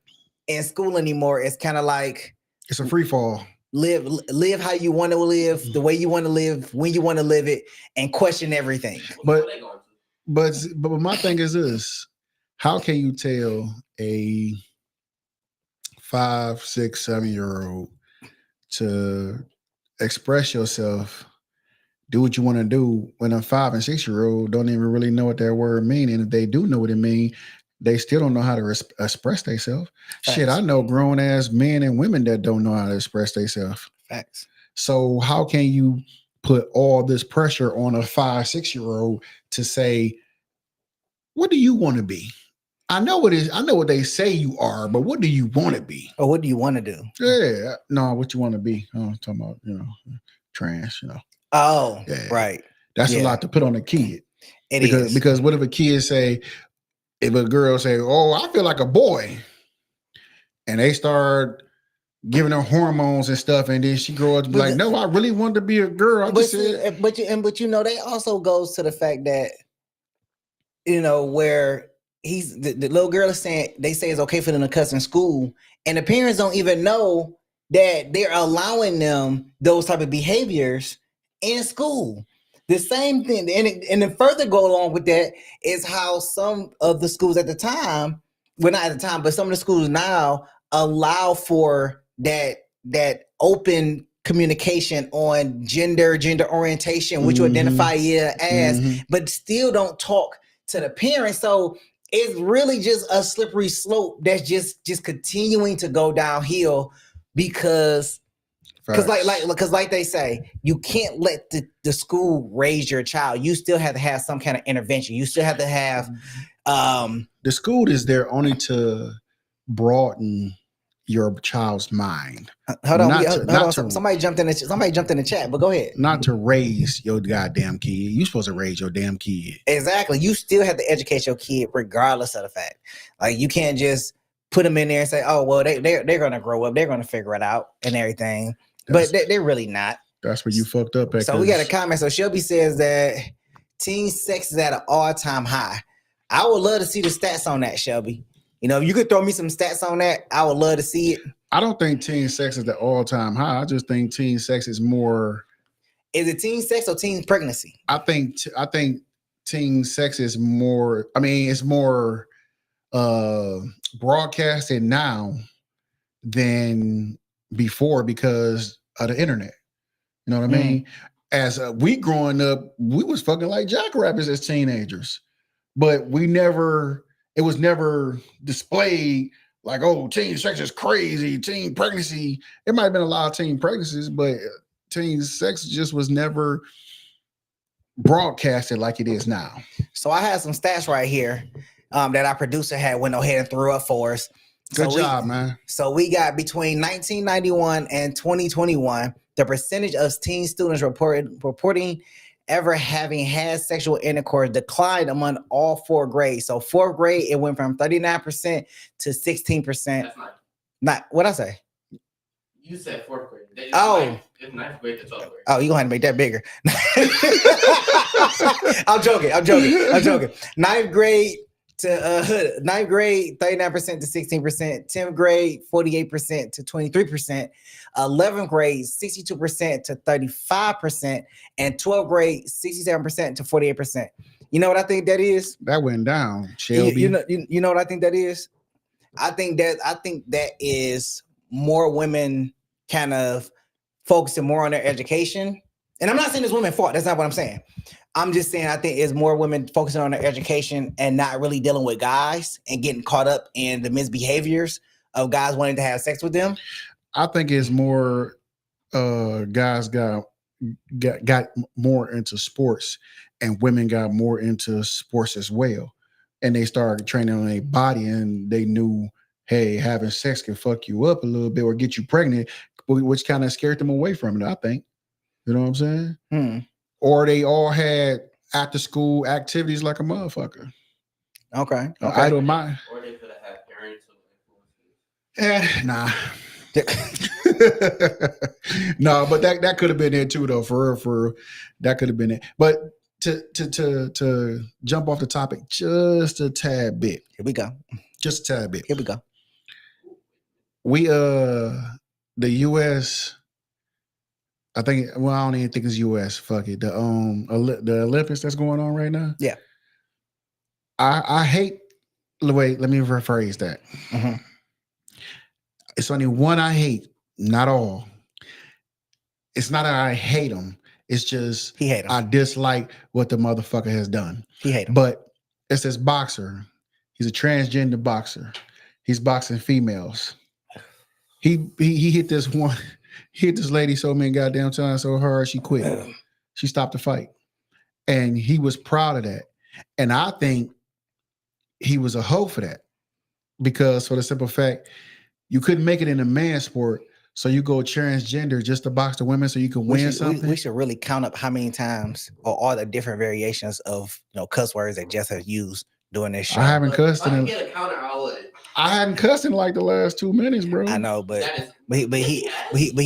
in school anymore. It's kind of like it's a free fall. Live how you want to live, the way you want to live, when you want to live it, and question everything. But my thing is this: how can you tell a 5, 6, 7-year-old to express yourself, do what you want to do, when a 5 and 6-year-old don't even really know what that word means? And if they do know what it means, they still don't know how to express themselves. Shit, I know grown ass men and women that don't know how to express themselves. Facts. So how can you put all this pressure on a 5, 6-year-old to say, what do you want to be? I know what they say you are, but what do you want to be? Or what do you want to do? Yeah, no, what you want to be? I'm talking about, trans, Oh, yeah. Right. That's a lot to put on a kid. Because what if a kid say, if a girl say, oh, I feel like a boy, and they start giving her hormones and stuff, and then she grow up to be like, no, I really want to be a girl. But they also goes to the fact that, where the little girl is saying, they say it's okay for them to cuss in school, and the parents don't even know that they're allowing them those type of behaviors in school. The same thing, and then further go along with that is how some of the schools at the time, well, not at the time, but some of the schools now allow for that open communication on gender orientation, which you identify as, but still don't talk to the parents. So it's really just a slippery slope that's just continuing to go downhill because like they say, you can't let the school raise your child. You still have to have some kind of intervention. You still have to have the school is there only to broaden your child's mind. Hold on. Somebody jumped in the chat, but go ahead. Not to raise your goddamn kid. You're supposed to raise your damn kid. Exactly. You still have to educate your kid regardless of the fact. Like, you can't just put them in there and say, oh, well, they're going to grow up. They're going to figure it out and everything. But they're really not. That's where you fucked up at. So we got a comment. So Shelby says that teen sex is at an all-time high. I would love to see the stats on that, Shelby. You know, if you could throw me some stats on that, I would love to see it. I don't think teen sex is the all-time high. I just think teen sex is more. Is it teen sex or teen pregnancy? I think teen sex is more. I mean, it's more broadcasted now than before because of the internet. You know what I mean? As we growing up, we was fucking like jackrabbits as teenagers, but it was never displayed like, oh, teen sex is crazy, teen pregnancy. It might have been a lot of teen pregnancies, but teen sex just was never broadcasted like it is now. So I have some stats right here that our producer had went ahead and threw up for us. Good job, man. So we got between 1991 and 2021, the percentage of teen students reporting ever having had sexual intercourse declined among all 4 grades. So 4th grade, it went from 39% to 16%. That's not what I say. You said 4th grade. It's it's 9th grade to 12th grade. Oh, you're gonna have to make that bigger. I'm joking. 9th grade to 9th grade, 39% to 16%, 10th grade, 48% to 23%, 11th grade, 62% to 35%, and 12th grade, 67% to 48%. You know what I think that is? That went down, Shelby. You know what I think that is? I think that is more women kind of focusing more on their education. And I'm not saying it's women's fault. That's not what I'm saying. I'm just saying I think it's more women focusing on their education and not really dealing with guys and getting caught up in the misbehaviors of guys wanting to have sex with them. I think it's more guys got more into sports and women got more into sports as well. And they started training on their body and they knew, hey, having sex can fuck you up a little bit or get you pregnant, which kind of scared them away from it, I think. You know what I'm saying? Or they all had after school activities like a motherfucker. Okay. I don't mind. Or they could have had parents who influenced Nah. No, but that could have been it too, though. For that could have been it. But to jump off the topic just a tad bit. Here we go. Just a tad bit. Here we go. We the US. I think. Well, I don't even think it's U.S. Fuck it. The Olympics that's going on right now. Yeah. I hate. Wait, let me rephrase that. Mm-hmm. It's only one I hate, not all. It's not that I hate him. It's just he hate him. I dislike what the motherfucker has done. He hate him. But it's this boxer. He's a transgender boxer. He's boxing females. He hit this one. He hit this lady so many goddamn times so hard she quit. She stopped the fight. And he was proud of that. And I think he was a hoe for that. Because for the simple fact, you couldn't make it in a man's sport, so you go transgender just to box the women so you can win something. We should really count up how many times or all the different variations of cuss words that Jess has used during this show. I haven't cussed in get a counter, I hadn't cussed in like the last 2 minutes, bro. I know, but he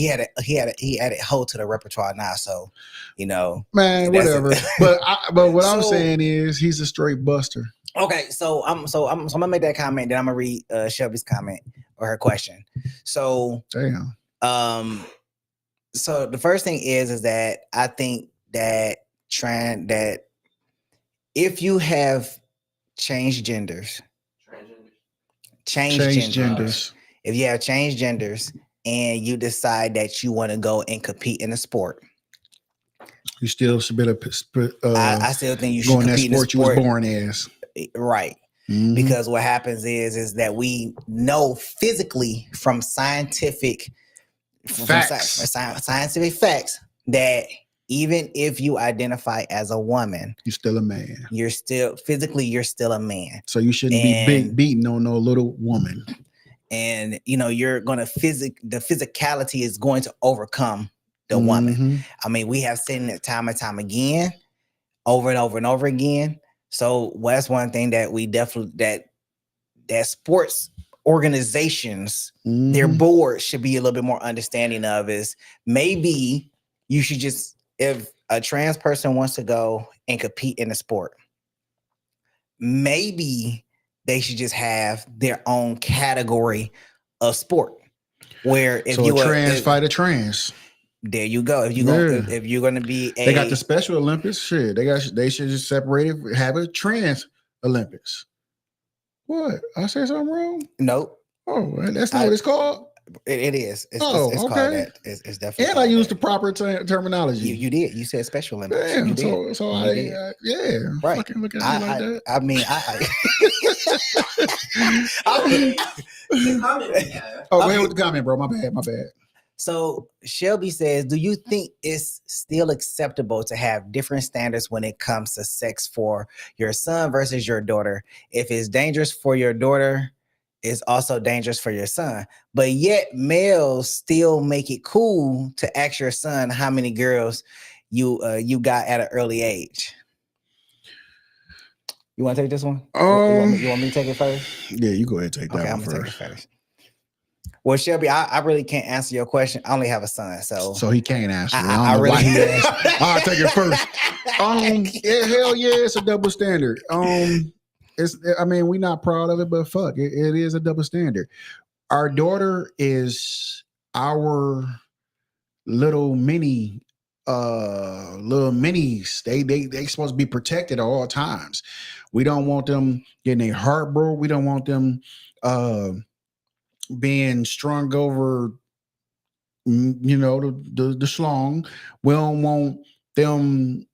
added hoe to the repertoire now, so man, whatever. but what I'm saying is he's a straight buster. Okay, so I'm gonna make that comment, then I'm gonna read Shelby's comment or her question. So damn. So the first thing is that I think that if you have changed genders. If you have changed genders and you decide that you want to go and compete in a sport, you still should be I still think you should compete in the sport you was born as. Right. Mm-hmm. Because what happens is that we know physically from scientific facts that even if you identify as a woman, you're still a man. You're still a man. So you shouldn't be beating on no little woman. And you're gonna the physicality is going to overcome the woman. I mean, we have seen it time and time again, over and over and over again. So that's one thing that we definitely that sports organizations, their board should be a little bit more understanding of is maybe you should just, if a trans person wants to go and compete in a sport, maybe they should just have their own category of sport. Where if So you a were, trans fight a trans. there you go. If you Yeah. gonna if you're gonna be They got the Special Olympics. Shit, they should just separate it. Have a trans Olympics. What? I said something wrong? nope, Oh, that's not what it's called. it is. It's Oh, called okay. that. It's definitely. And I called used that. the proper terminology. You did. You said Special Olympics. Damn. You did. So You I did. yeah. Right. Fucking look at me like that. I mean, The comment we have. Oh, go ahead with the comment, bro. My bad. So Shelby says, do you think it's still acceptable to have different standards when it comes to sex for your son versus your daughter? If it's dangerous for your daughter, it's also dangerous for your son. But yet males still make it cool to ask your son how many girls you got at an early age. You want to take this one? You want me to take it first? Yeah, you go ahead and take that Okay, one I'm gonna first. take it first. Well, Shelby, I really can't answer your question. I only have a son, so he can't answer. I don't know really why he asked. I'll take it first. Yeah, hell yeah, it's a double standard. We're not proud of it, but fuck, it is a double standard. Our daughter is our little minis. They supposed to be protected at all times. We don't want them getting their heart broke. We don't want them being strung over, the schlong. We don't want them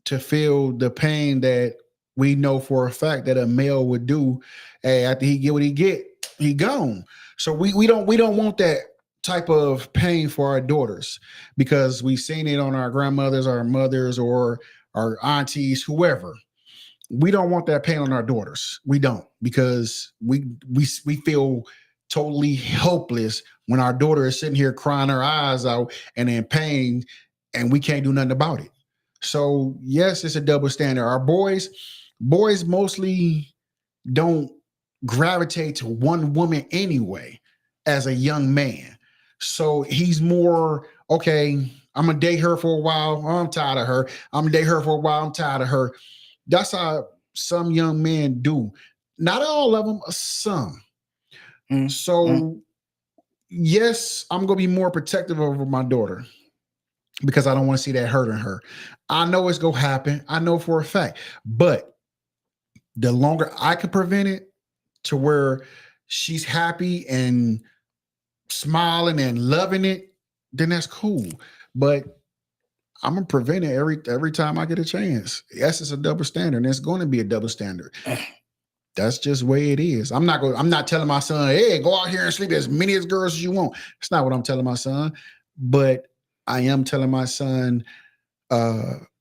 to feel the pain that we know for a fact that a male would do. Hey, after he get what he get, he gone. So we don't want that type of pain for our daughters, because we've seen it on our grandmothers, our mothers, or our aunties, whoever. We don't want that pain on our daughters. We don't, because we feel totally helpless when our daughter is sitting here crying her eyes out and in pain, and we can't do nothing about it. So yes, it's a double standard. Our boys mostly don't gravitate to one woman anyway as a young man. So he's more, okay, I'm gonna date her for a while. I'm tired of her. I'm gonna date her for a while. I'm tired of her. That's how some young men do. Not all of them, some. So yes, I'm gonna be more protective over my daughter, because I don't want to see that hurting her. I know it's gonna happen. I know for a fact. But the longer I can prevent it to where she's happy and smiling and loving it, then that's cool. But I'm gonna prevent it every time I get a chance. Yes, it's a double standard, and it's going to be a double standard. That's just the way it is. I'm not telling my son, hey, go out here and sleep as many girls as you want. It's not what I'm telling my son. But I am telling my son,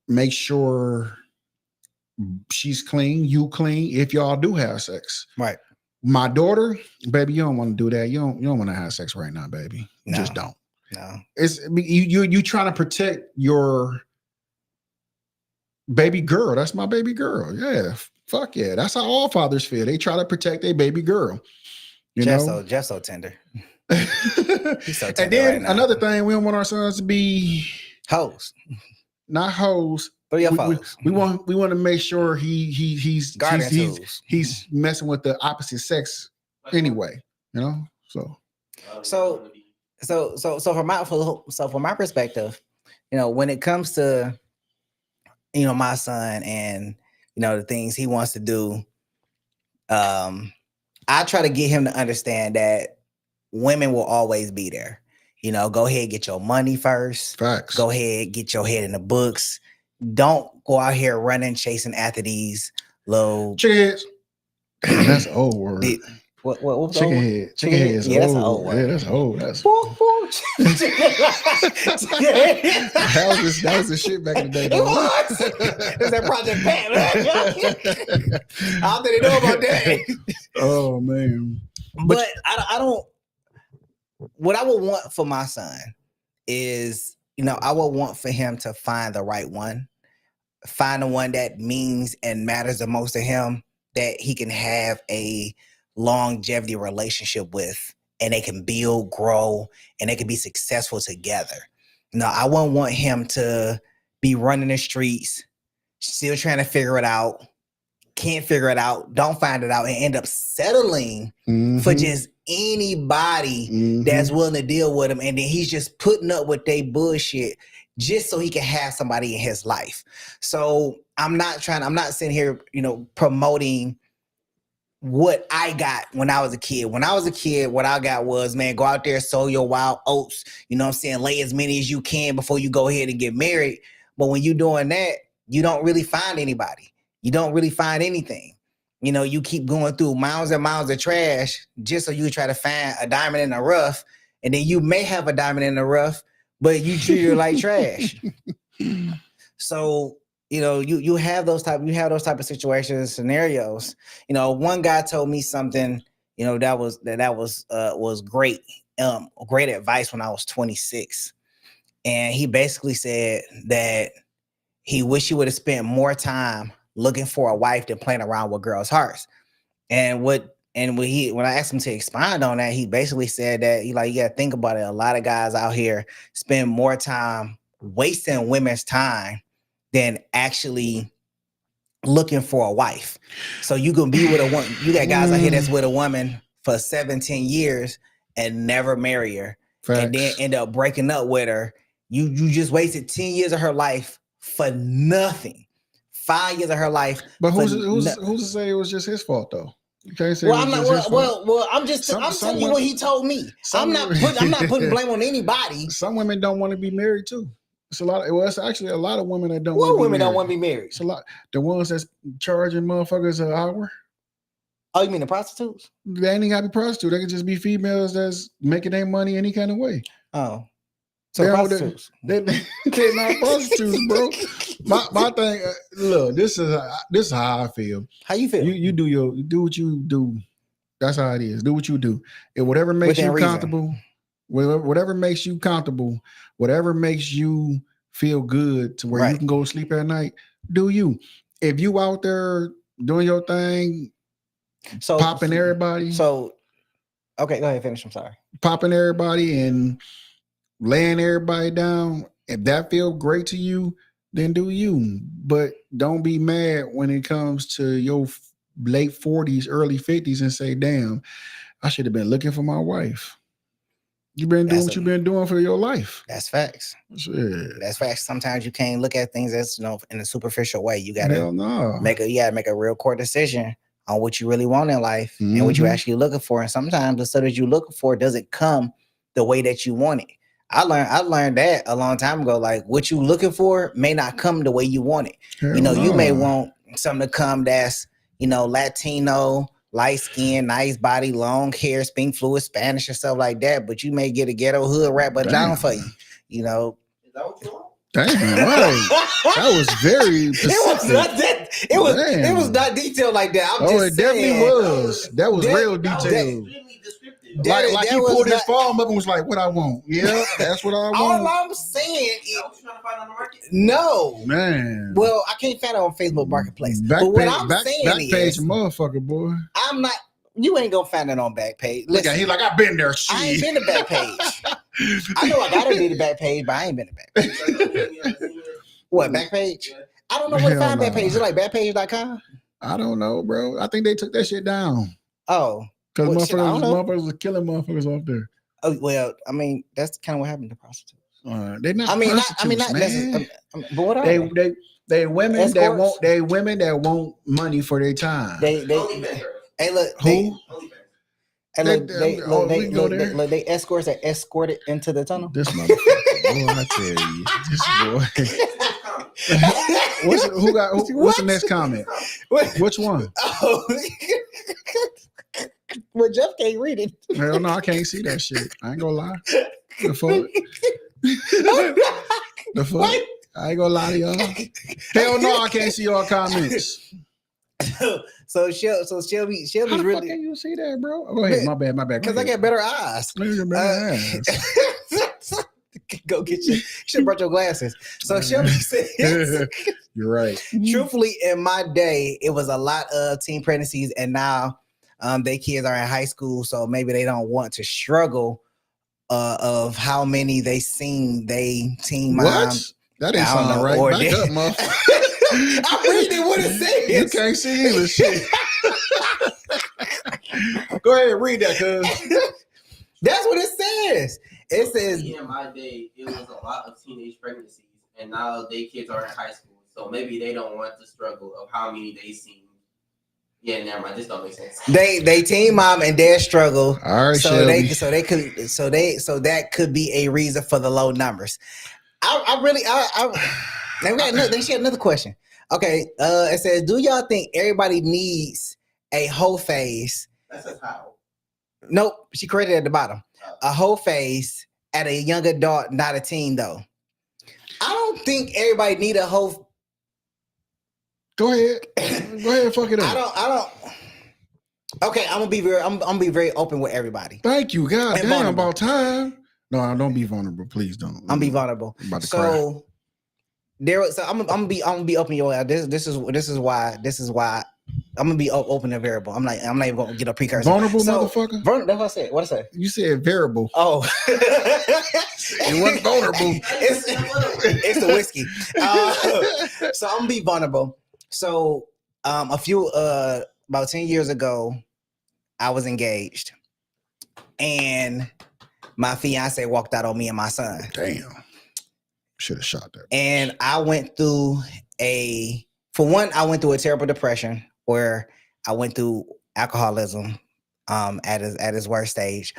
make sure she's clean, you clean, if y'all do have sex. Right. My daughter, baby, you don't want to do that. You don't want to have sex right now, baby. You just don't. No. It's you trying to protect your baby girl. That's my baby girl. Yeah. Fuck yeah. That's how all fathers feel. They try to protect their baby girl. Jeff's so tender. He's so tender. And then another thing, we don't want our sons to be hoes. Not hoes. But we want to make sure he's messing with the opposite sex anyway. So from my perspective, when it comes to my son and the things he wants to do, I try to get him to understand that women will always be there. Go ahead, get your money first. Facts. Go ahead, get your head in the books. Don't go out here running, chasing after these little chicken heads. That's an old word. What chicken head? Chicken head is that's old. An old word. Yeah, that's old. That's that was the shit back in the day. It was that Project Pat. I don't think they know about that. Oh man. But I don't. What I would want for my son is, I would want for him to find the right one, find the one that means and matters the most to him, that he can have a longevity relationship with, and they can build, grow, and they can be successful together. I wouldn't want him to be running the streets, still trying to figure it out, can't figure it out, don't find it out, and end up settling for just anybody that's willing to deal with him. And then he's just putting up with their bullshit just so he can have somebody in his life. So I'm not sitting here, promoting what I got when I was a kid. When I was a kid, what I got was, man, go out there, sow your wild oats, lay as many as you can before you go ahead and get married. But when you're doing that, you don't really find anybody. You don't really find anything. You keep going through miles and miles of trash just so you try to find a diamond in the rough. And then you may have a diamond in the rough, but you treat it like trash. So, you have those type of situations, scenarios. One guy told me something, that was great, great advice when I was 26. And he basically said that he wished he would have spent more time looking for a wife than playing around with girls' hearts. And when I asked him to expound on that, he basically said that you gotta think about it. A lot of guys out here spend more time wasting women's time than actually looking for a wife. So you can be with a woman. You got guys out here that's with a woman for 17 years and never marry her. Facts. And then end up breaking up with her. You just wasted 10 years of her life for nothing. 5 years of her life. But who's to say it was just his fault though? You can't say I'm telling you what he told me. I'm not putting blame on anybody. Some women don't want to be married too. It's a lot. It's actually a lot of women that don't. What women don't want to be married? It's a lot. The ones that's charging motherfuckers an hour. Oh, you mean the prostitutes? They ain't got to be prostitutes. They can just be females that's making their money any kind of way. Oh, so prostitutes. They're not prostitutes, bro. My thing. Look, this is how I feel. How you feel? You do what you do. That's how it is. Do what you do. And whatever makes you comfortable. Whatever makes you comfortable, whatever makes you feel good to where you can go to sleep at night, do you. If you out there doing your thing, popping everybody. So, okay, go ahead, finish. I'm sorry. Popping everybody and laying everybody down. If that feels great to you, then do you. But don't be mad when it comes to your late 40s, early 50s and say, damn, I should have been looking for my wife. You've been doing what you've been doing for your life. That's facts. Shit. That's facts. Sometimes you can't look at things as in a superficial way. You gotta make a real core decision on what you really want in life and what you're actually looking for. And sometimes the stuff that you're looking for doesn't come the way that you want it. I learned that a long time ago. Like what you looking for may not come the way you want it. You may want something to come that's Latino, light skin, nice body, long hair, speak fluent Spanish and stuff like that. But you may get a ghetto hood rapper down for you. Is that what you want? Damn, right. That was very specific. It was not detailed like that. It definitely was. That was real detailed. Like he pulled his phone up and was like, "What I want? Yeah, that's what I want." All I'm saying is, no, man. Well, I can't find it on Facebook Marketplace. But what I'm saying is, Backpage, motherfucker, boy. I'm not. You ain't gonna find it on Backpage. Look at he's like, I've been there. I ain't been to Backpage. I know I gotta be to Backpage, but I ain't been to Backpage. What Backpage? I don't know where to find Backpage. Is it like Backpage.com? I don't know, bro. I think they took that shit down. Oh. Because motherfuckers were killing motherfuckers off there. Oh well, I mean that's kind of what happened to prostitutes. They're not. Not necessarily. But what are they women escorts? That want women that want money for their time. Hey look, who? They escorts that escorted into the tunnel. This motherfucker, boy, I tell you, this boy. What's the next comment? Which one? Oh. Well, Jeff can't read it. Hell no, I can't see that shit. I ain't gonna lie. The fuck? The fuck? I ain't gonna lie to y'all. Hell no, I can't see y'all comments. So Shelby's How the really. Fuck can you see that, bro? Go ahead. My bad. Because I got better eyes. Go get you. Should have brought your glasses. So Shelby says, "You're right." Truthfully, in my day, it was a lot of teen pregnancies, and now their kids are in high school, so maybe they don't want to struggle of how many they seen they teen moms. That didn't I don't sound know, right. or Back did- up, motherfucker. I'm reading what it says. You can't see either shit. Go ahead, read that, cuz. That's what it says. It says in my day, it was a lot of teenage pregnancies, and now they kids are in high school, so maybe they don't want the struggle of how many they seen. Yeah, never mind. This don't make sense. they teen mom and dad struggle. All right, so Shelby. so that could be a reason for the low numbers. Then she had another question. Okay, it says, do y'all think everybody needs a whole phase? That says how. Nope, she created at the bottom. A whole phase at a young adult, not a teen though. I don't think everybody need a whole. Go ahead. Go ahead and fuck it up. I don't. Okay, I'm gonna be very open with everybody. Thank you. God And damn, vulnerable. about time. No, don't be vulnerable. Please don't. I'm be vulnerable. I'm about to cry. So I'm gonna be open with you. This is why I'm gonna be open and variable. I'm not even gonna get a precursor. Vulnerable motherfucker. That's what I said. What I say? You said variable. Oh, It wasn't vulnerable. It's the whiskey. So I'm gonna be vulnerable. So about 10 years ago, I was engaged, and my fiance walked out on me and my son. Damn. Should have shot that. And I went through a terrible depression where I went through alcoholism at its worst stage.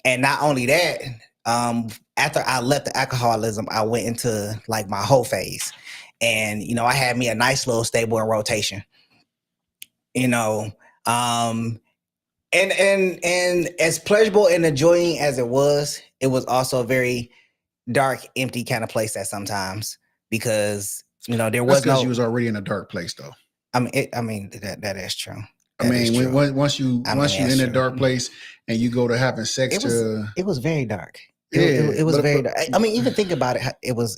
And not only that, after I left the alcoholism, I went into like my whole phase. And, I had me a nice little stable in rotation, and as pleasurable and enjoying as it was also a very dark, empty kind of place at sometimes, because there was no. You was already in a dark place, though. I mean that is true. Once you in a dark place and you go to having sex, it was very dark. Yeah, it was very dark. I mean, even think about it. It was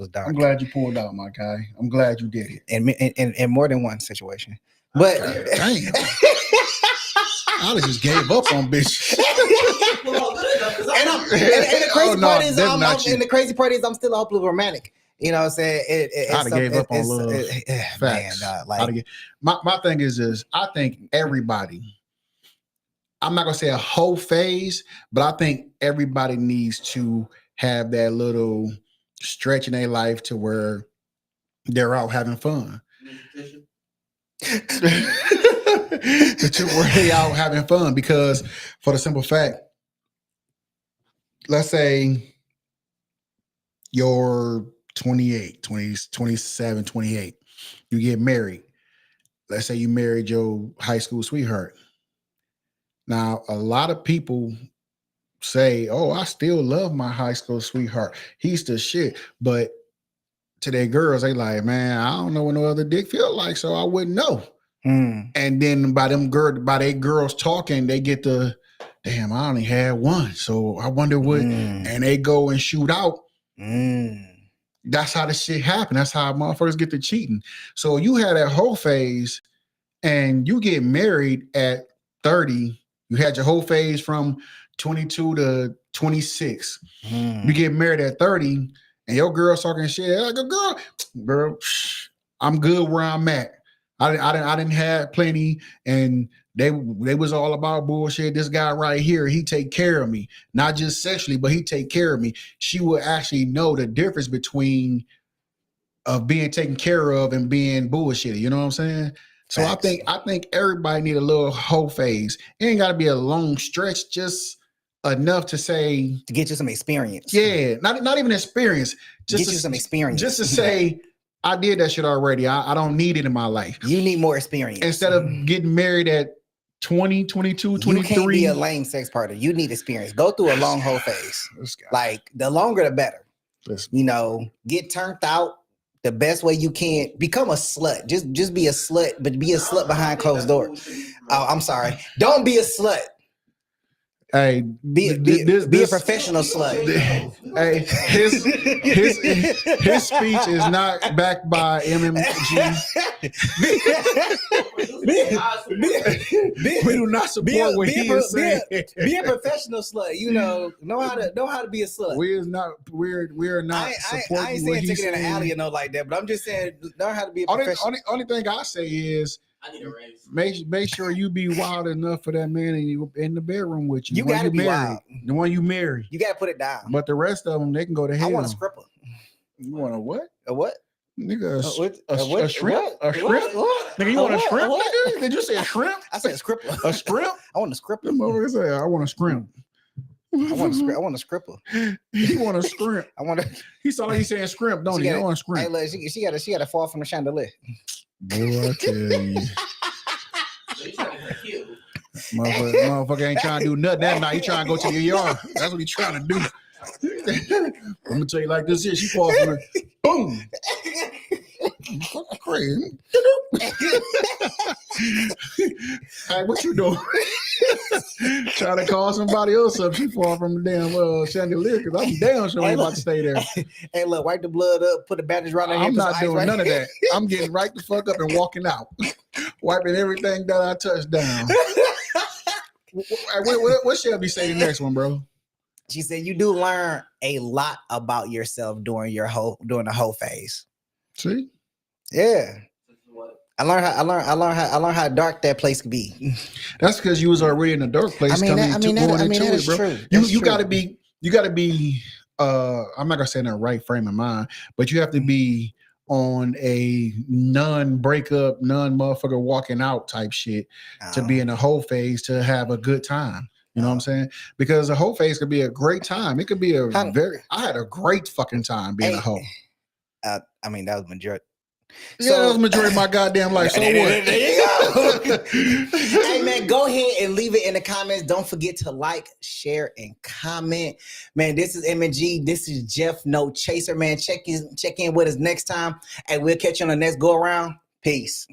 dark. I'm glad you pulled out, my guy. I'm glad you did it. In more than one situation. But damn. I just gave up on bitches. And the crazy part is I'm still hopefully romantic. You know what I'm saying? I'd have gave up on love. Facts. Man, my thing is I think everybody, I'm not gonna say a whole phase, but I think everybody needs to have that little stretch in their life to where they're out having fun. To where they out having fun, because for the simple fact, let's say you're 28, 20, 27, 28, you get married. Let's say you married your high school sweetheart. Now, a lot of people say, oh, I still love my high school sweetheart. He's the shit. But to their girls, they like, man, I don't know what no other dick feel like, so I wouldn't know. And then by they girls talking, they get the, damn, I only had one, so I wonder what, and they go and shoot out. That's how the shit happen. That's how motherfuckers get to cheating. So you had that whole phase, and you get married at 30. You had your whole phase from 22 to 26. You get married at 30, and your girl's talking shit. Like, girl, I'm good where I'm at. I didn't have plenty, and they was all about bullshit. This guy right here, he take care of me, not just sexually, but he take care of me. She would actually know the difference between being taken care of and being bullshitty. You know what I'm saying? So I think everybody need a little whole phase. It ain't got to be a long stretch, just enough to say to get you some experience. Yeah, not even experience. Just get you some experience. Just to say, I did that shit already. I don't need it in my life. You need more experience. Instead of getting married at 20, 22, 23. You can't be a lame sex partner. You need experience. Go through a long whole phase. Like, the longer the better. Get turned out the best way you can. Become a slut. Just be a slut, but be a slut behind closed doors. Oh, I'm sorry. Don't be a slut. Hey, be a professional slut. Hey, his speech is not backed by MMG. We do not support what he is saying. Be a professional slut. You know how to be a slut. We are not supporting I ain't what saying he's take it in an saying. alley or no like that, but I'm just saying learn how to be a professional. Only thing I say is I need a raise. make sure you be wild enough for that man in the bedroom with you. You gotta be wild. The one you marry. You gotta put it down. But the rest of them, they can go to hell. I want a stripper. You want a what? A what? Nigga, what? a shrimp? What? A shrimp? What? Nigga, you want a shrimp? What? Nigga? Did you say a shrimp? I said a stripper. A shrimp? I want a stripper. Them over say, I want a shrimp. I want a stripper. He want a shrimp. I want to. He sound like he's saying shrimp, don't he? I want a shrimp. Hey, look, she got to fall from the chandelier. Boy, I tell you. So you trying to kill? Motherfucker ain't trying to do nothing that night. He trying to go to your yard. That's what he trying to do. I'm gonna tell you like this here. She falls from the boom. Crazy. Hey, what you doing? Trying to call somebody else up. She fall from the damn chandelier because I'm damn sure ain't about to stay there. Hey, look, wipe the blood up, put the bandage around her head. I'm not doing none of that. I'm getting right the fuck up and walking out, wiping everything that I touch down. What Shelby say the next one, bro? She said you do learn a lot about yourself during the whole phase. See? Yeah. I learned how dark that place could be. That's because you was already in a dark place. Going into it, bro. True. You gotta be. I'm not gonna say in the right frame of mind, but you have to be on a non-breakup, non-motherfucker walking out type shit to be in a whole phase to have a good time. You know what I'm saying? Because a whole phase could be a great time. It could be I had a great fucking time being a hoe. That was majority. Yeah, that was the majority of my goddamn life. So what? There you go. Hey man, go ahead and leave it in the comments. Don't forget to like, share, and comment. Man, this is M&G. This is Jeff No Chaser. Man, check in with us next time, and we'll catch you on the next go around. Peace.